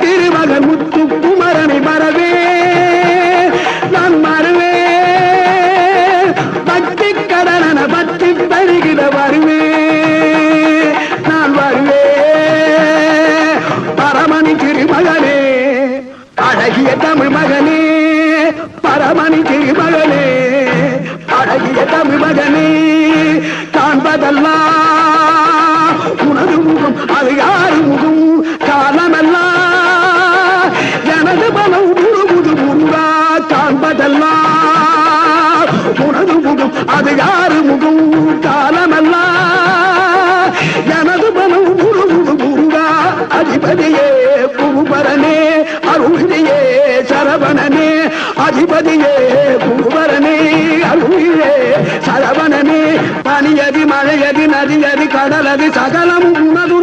திருமகன் முத்து குமரனை மறவே நான் மறுவே பக்தி கடன பக்தி பருகிட வருவே நான் வருவே பரமணி திருமகனே அழகிய தமிழ் மகனே பரமணி திருமகனே அழகிய தமிழ் மகனே காண்பதெல்லாம் உனது முகம் அது யாரு முகம் காலமெல்லாம் எனது பலம் முழுமுது முருகா காண்பதெல்லாம் உனது முகம் அது யாரு முகம் காலமெல்லாம் எனது பலம் முழுமுது முருகா அதிபதியே குருபரனே அருளியே சரவணனே அதிபதியே குருபரனே அருளியே சரவணனே பனியதி மழையதி நதியதி கடலதி சகலம் உனது